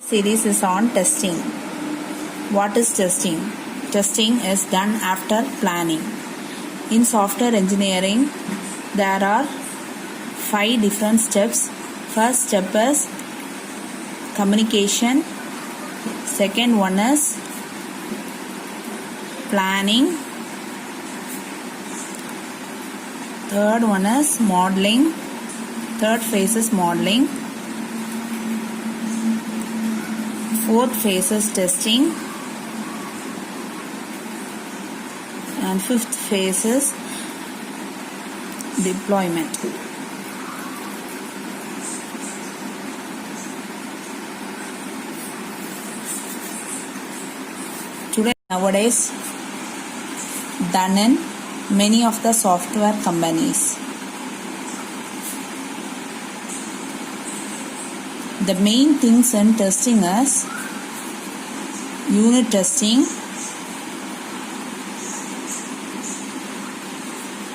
Series is on testing. What is testing? Testing is done after planning. In software engineering, there are 5 different steps. First step is communication. Second one is planning. Third one is modeling. Third phase is modeling. Fourth phase is testing. And fifth phase is deployment. Today, nowadays, done in many of the software companies. The main things in testing is unit testing,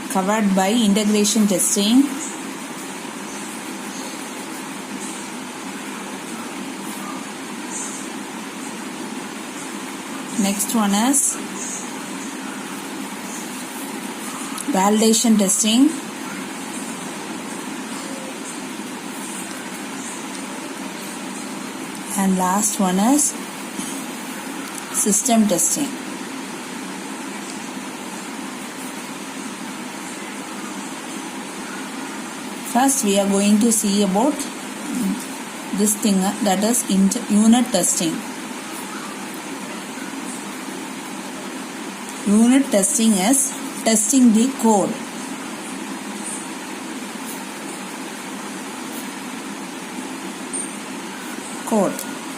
covered by integration testing, next one is validation testing, and last one is system testing. First, we are going to see about this thing, that is unit testing. Unit testing is testing the code.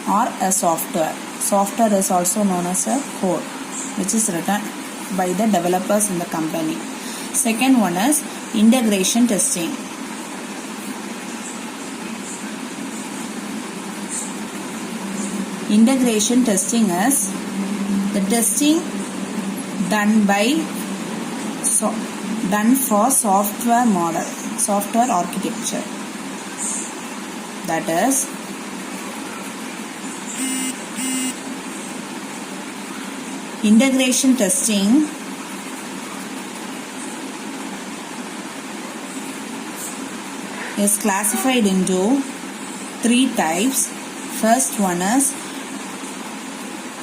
Or a software. Software is also known as a code, which is written by the developers in the company. Second one is integration testing. Integration testing is the testing done for software model, software architecture. That is, integration testing is classified into 3 types. First one is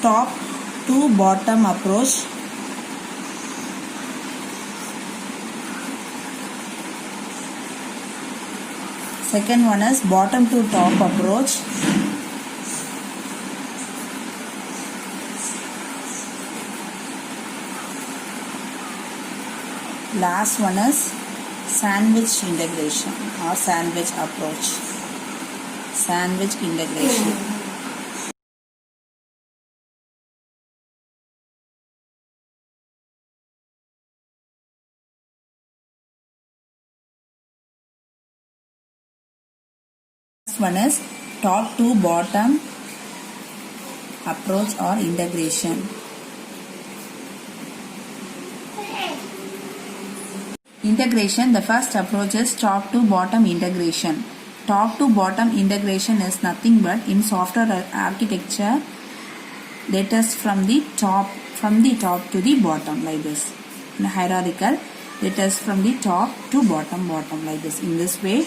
top to bottom approach. Second one is bottom to top approach. Last one is sandwich integration or sandwich approach. Sandwich integration. First one is top to bottom approach or integration. Integration, the first approach is top to bottom integration. Top to bottom integration is nothing but in software architecture, that is from the top to the bottom, like this. In hierarchical, it is from the top to bottom like this. In this way,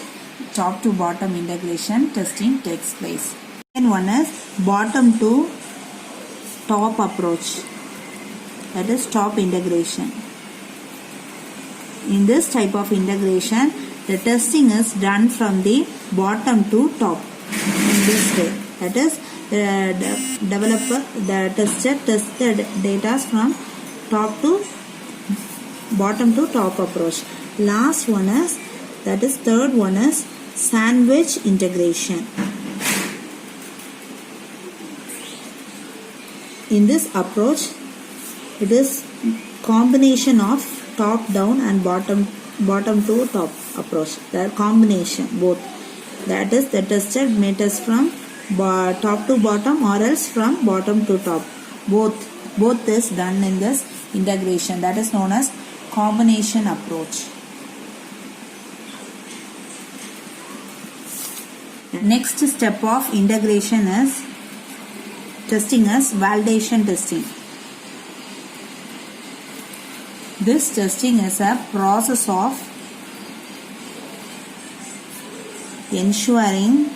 top to bottom integration testing takes place. And one is bottom to top approach, that is top integration. In this type of integration, the testing is done from the bottom to top in this way. That is, the developer, the tester tests the data from top to bottom to top approach. Last one is, that is third one is sandwich integration. In this approach, it is combination of top down and bottom to top approach. The combination both. That is, the tester may test from top to bottom or else from bottom to top. Both is done in this integration. That is known as combination approach. Next step of integration is testing is validation testing. This testing is a process of ensuring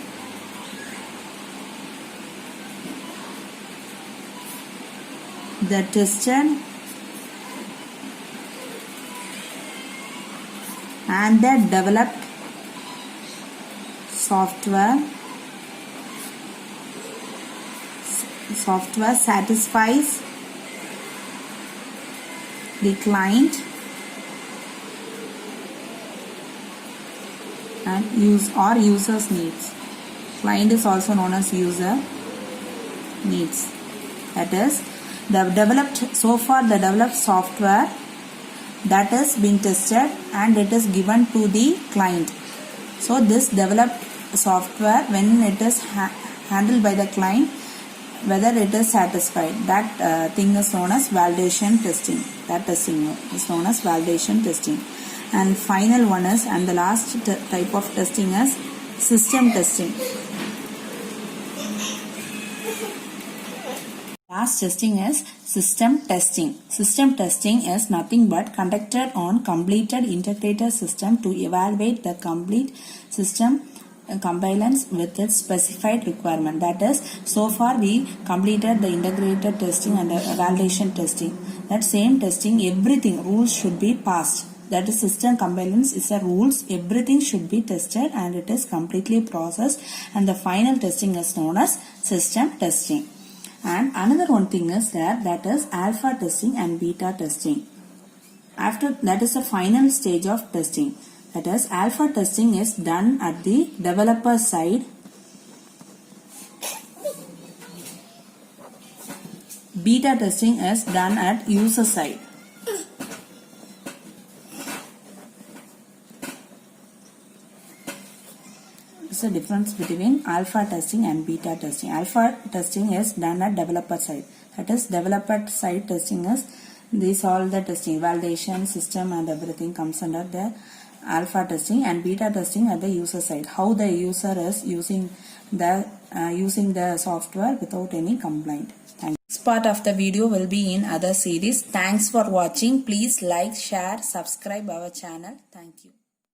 the tested and the developed software satisfies the client and user's needs. Client is also known as user needs. That is, the developed software that is being tested and it is given to the client. So this developed software, when it is handled by the client, whether it is satisfied, that thing is known as validation testing. That testing is known as validation testing. And final one is, and the last type of testing is system testing. Last testing is system testing. System testing is nothing but conducted on completed integrated system to evaluate the complete system compliance with its specified requirement. That is, so far we completed the integrated testing and the validation testing. That same testing, everything, rules should be passed. That is, system compliance is a rules, everything should be tested and it is completely processed, and the final testing is known as system testing. And another one thing is that is alpha testing and beta testing. After that is the final stage of testing. That is, alpha testing is done at the developer side. Beta testing is done at user side. It's a difference between alpha testing and beta testing. Alpha testing is done at developer side. That is, developer side testing is these all the testing, validation, system and everything comes under the alpha testing, and beta testing at the user side. How the user is using the software without any complaint. Thank you. This part of the video will be in other series. Thanks for watching. Please like, share, subscribe our channel. Thank you.